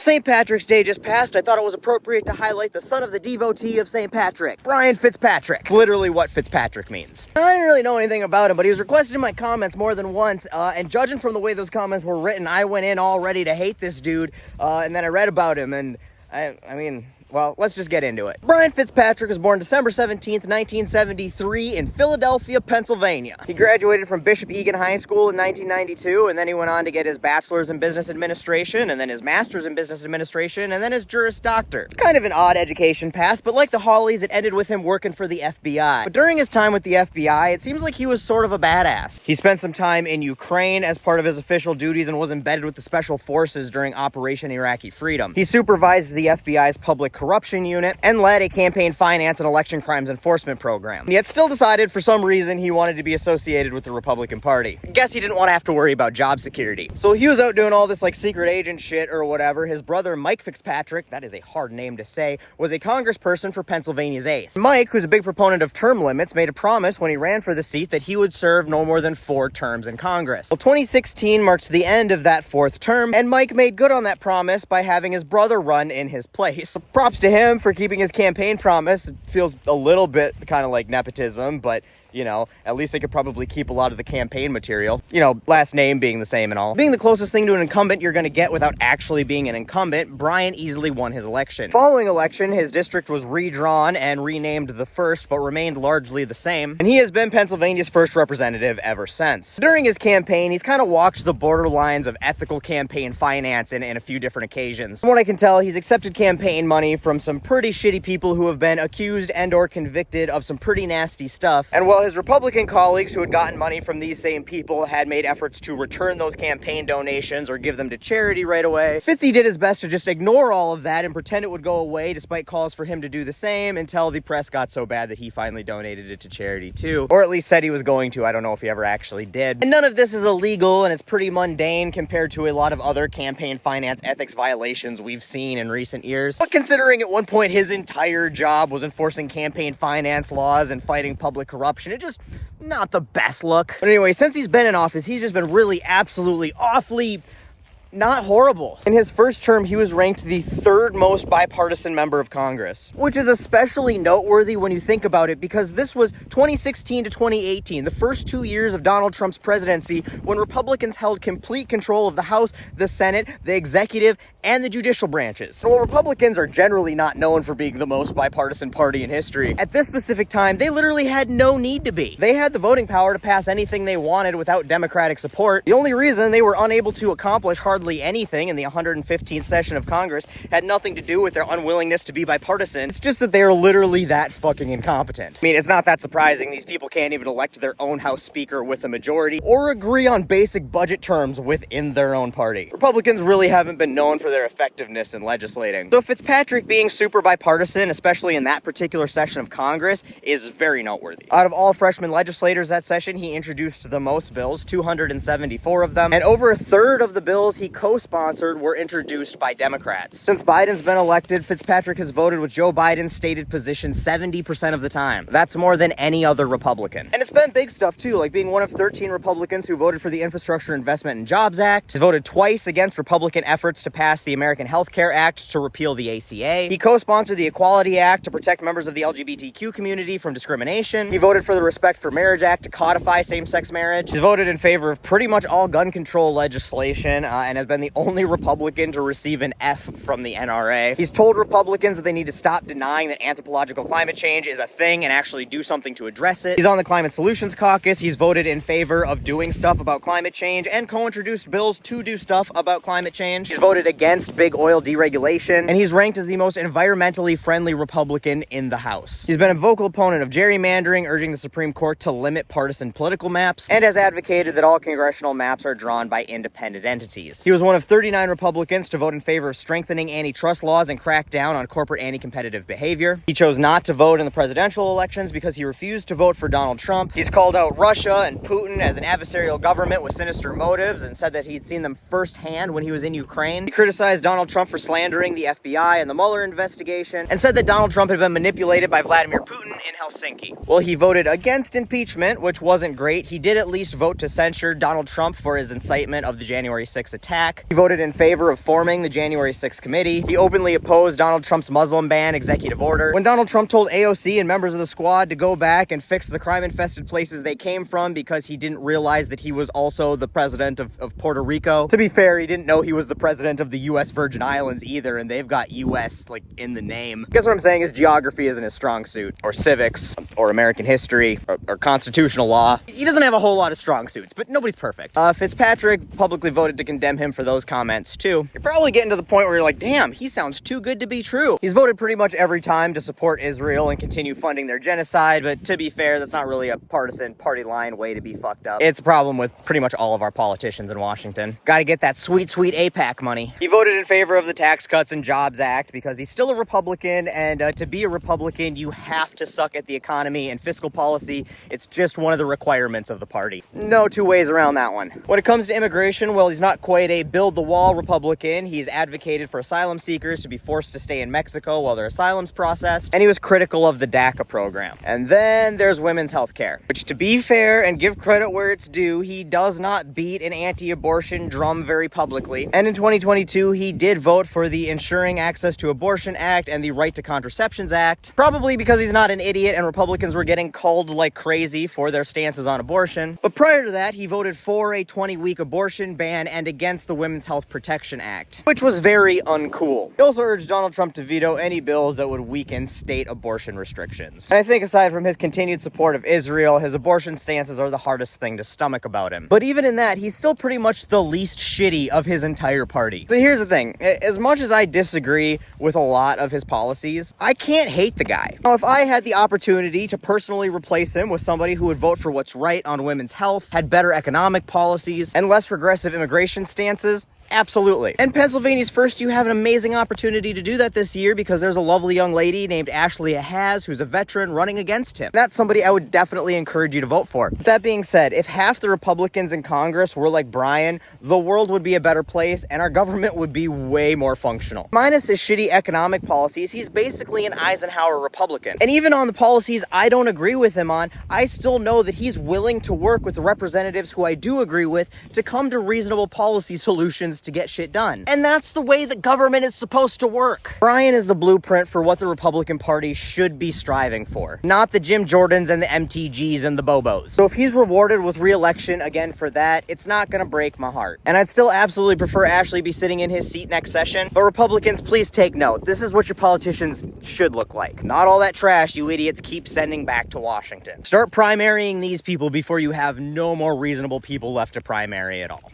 St. Patrick's Day just passed. I thought it was appropriate to highlight the son of the devotee of St. Patrick, Brian Fitzpatrick. Literally what Fitzpatrick means. I didn't really know anything about him, but he was requested in my comments more than once, and judging from the way those comments were written, I went in all ready to hate this dude, and then I read about him, and I mean... well, let's just get into it. Brian Fitzpatrick was born December 17th, 1973 in Philadelphia, Pennsylvania. He graduated from Bishop Egan High School in 1992, and then he went on to get his bachelor's in business administration, and then his master's in business administration, and then his Juris Doctor. Kind of an odd education path, but like the Hollies, it ended with him working for the FBI. But during his time with the FBI, it seems like he was sort of a badass. He spent some time in Ukraine as part of his official duties and was embedded with the Special Forces during Operation Iraqi Freedom. He supervised the FBI's public corruption unit and led a campaign finance and election crimes enforcement program. Yet still decided for some reason he wanted to be associated with the Republican Party. Guess he didn't want to have to worry about job security. So he was out doing all this like secret agent shit or whatever. His brother Mike Fitzpatrick, that is a hard name to say, was a congressperson for Pennsylvania's 8th. Mike, who's a big proponent of term limits, made a promise when he ran for the seat that he would serve no more than 4 terms in Congress. Well, 2016 marked the end of that 4th term, and Mike made good on that promise by having his brother run in his place. Props to him for keeping his campaign promise. It feels a little bit kind of like nepotism, but you know, at least they could probably keep a lot of the campaign material. You know, last name being the same and all. Being the closest thing to an incumbent you're going to get without actually being an incumbent, Brian easily won his election. Following election, his district was redrawn and renamed the 1st, but remained largely the same. And he has been Pennsylvania's 1st representative ever since. During his campaign, he's kind of walked the borderlines of ethical campaign finance in a few different occasions. From what I can tell, he's accepted campaign money from some pretty shitty people who have been accused and or convicted of some pretty nasty stuff. And while his Republican colleagues who had gotten money from these same people had made efforts to return those campaign donations or give them to charity right away, Fitzy did his best to just ignore all of that and pretend it would go away despite calls for him to do the same until the press got so bad that he finally donated it to charity too. Or at least said he was going to. I don't know if he ever actually did. And none of this is illegal, and it's pretty mundane compared to a lot of other campaign finance ethics violations we've seen in recent years. But considering at one point his entire job was enforcing campaign finance laws and fighting public corruption, it just not the best look. But anyway, since he's been in office, he's just been really absolutely awfully not horrible. In his first term, he was ranked the 3rd most bipartisan member of Congress, which is especially noteworthy when you think about it, because this was 2016 to 2018, the first 2 years of Donald Trump's presidency, when Republicans held complete control of the House, the Senate, the executive, and the judicial branches. And while Republicans are generally not known for being the most bipartisan party in history, at this specific time, they literally had no need to be. They had the voting power to pass anything they wanted without Democratic support. The only reason they were unable to accomplish hardly anything in the 115th session of Congress had nothing to do with their unwillingness to be bipartisan. It's just that they are literally that fucking incompetent. I mean, it's not that surprising. These people can't even elect their own House Speaker with a majority or agree on basic budget terms within their own party. Republicans really haven't been known for their effectiveness in legislating. So Fitzpatrick being super bipartisan, especially in that particular session of Congress, is very noteworthy. Out of all freshman legislators that session, he introduced the most bills, 274 of them, and over a third of the bills he co-sponsored were introduced by Democrats. Since Biden's been elected, Fitzpatrick has voted with Joe Biden's stated position 70% of the time. That's more than any other Republican. And it's been big stuff too, like being one of 13 Republicans who voted for the Infrastructure Investment and Jobs Act. He voted twice against Republican efforts to pass the American Health Care Act to repeal the ACA. He co-sponsored the Equality Act to protect members of the LGBTQ community from discrimination. He voted for the Respect for Marriage Act to codify same-sex marriage. He's voted in favor of pretty much all gun control legislation, and has been the only Republican to receive an F from the NRA. He's told Republicans that they need to stop denying that anthropological climate change is a thing and actually do something to address it. He's on the Climate Solutions Caucus. He's voted in favor of doing stuff about climate change and co-introduced bills to do stuff about climate change. He's voted against big oil deregulation, and he's ranked as the most environmentally friendly Republican in the House. He's been a vocal opponent of gerrymandering, urging the Supreme Court to limit partisan political maps, and has advocated that all congressional maps are drawn by independent entities. He was one of 39 Republicans to vote in favor of strengthening antitrust laws and crack down on corporate anti-competitive behavior. He chose not to vote in the presidential elections because he refused to vote for Donald Trump. He's called out Russia and Putin as an adversarial government with sinister motives and said that he'd seen them firsthand when he was in Ukraine. He criticized Donald Trump for slandering the FBI and the Mueller investigation and said that Donald Trump had been manipulated by Vladimir Putin in Helsinki. Well, he voted against impeachment, which wasn't great. He did at least vote to censure Donald Trump for his incitement of the January 6th attack. attack. He voted in favor of forming the January 6th committee. He openly opposed Donald Trump's Muslim ban executive order. When Donald Trump told AOC and members of the squad to go back and fix the crime-infested places they came from because he didn't realize that he was also the president of Puerto Rico. To be fair, he didn't know he was the president of the U.S. Virgin Islands either, and they've got U.S. like in the name. Guess what I'm saying is geography isn't his strong suit, or civics, or American history, or constitutional law. He doesn't have a whole lot of strong suits, but nobody's perfect. Fitzpatrick publicly voted to condemn him for those comments too. You're probably getting to the point where you're like, damn, he sounds too good to be true. He's voted pretty much every time to support Israel and continue funding their genocide, but to be fair, that's not really a partisan party line way to be fucked up. It's a problem with pretty much all of our politicians in Washington. Gotta get that sweet, sweet AIPAC money. He voted in favor of the Tax Cuts and Jobs Act because he's still a Republican, and to be a Republican, you have to suck at the economy and fiscal policy. It's just one of the requirements of the party. No two ways around that one. When it comes to immigration, well, he's not quite a build the wall Republican. He's advocated for asylum seekers to be forced to stay in Mexico while their asylum's processed, and he was critical of the DACA program. And then there's women's health care, which, to be fair and give credit where it's due, he does not beat an anti-abortion drum very publicly. And in 2022, he did vote for the Ensuring Access to Abortion Act and the Right to Contraceptions Act, probably because he's not an idiot and Republicans were getting called like crazy for their stances on abortion. But prior to that, he voted for a 20-week abortion ban and against the Women's Health Protection Act, which was very uncool. He also urged Donald Trump to veto any bills that would weaken state abortion restrictions. And I think aside from his continued support of Israel, his abortion stances are the hardest thing to stomach about him. But even in that, he's still pretty much the least shitty of his entire party. So here's the thing. As much as I disagree with a lot of his policies, I can't hate the guy. Now, if I had the opportunity to personally replace him with somebody who would vote for what's right on women's health, had better economic policies, and less regressive immigration stances, absolutely. And Pennsylvania's first, you have an amazing opportunity to do that this year because there's a lovely young lady named Ashley Ahaz who's a veteran running against him. That's somebody I would definitely encourage you to vote for. With that being said, if half the Republicans in Congress were like Brian, the world would be a better place and our government would be way more functional. Minus his shitty economic policies, he's basically an Eisenhower Republican. And even on the policies I don't agree with him on, I still know that he's willing to work with the representatives who I do agree with to come to reasonable policy solutions to get shit done. And that's the way the government is supposed to work. Brian is the blueprint for what the Republican Party should be striving for, not the Jim Jordans and the MTGs and the Bobos. So if he's rewarded with re-election again for that, it's not gonna break my heart. And I'd still absolutely prefer Ashley be sitting in his seat next session, but Republicans, please take note. This is what your politicians should look like. Not all that trash you idiots keep sending back to Washington. Start primarying these people before you have no more reasonable people left to primary at all.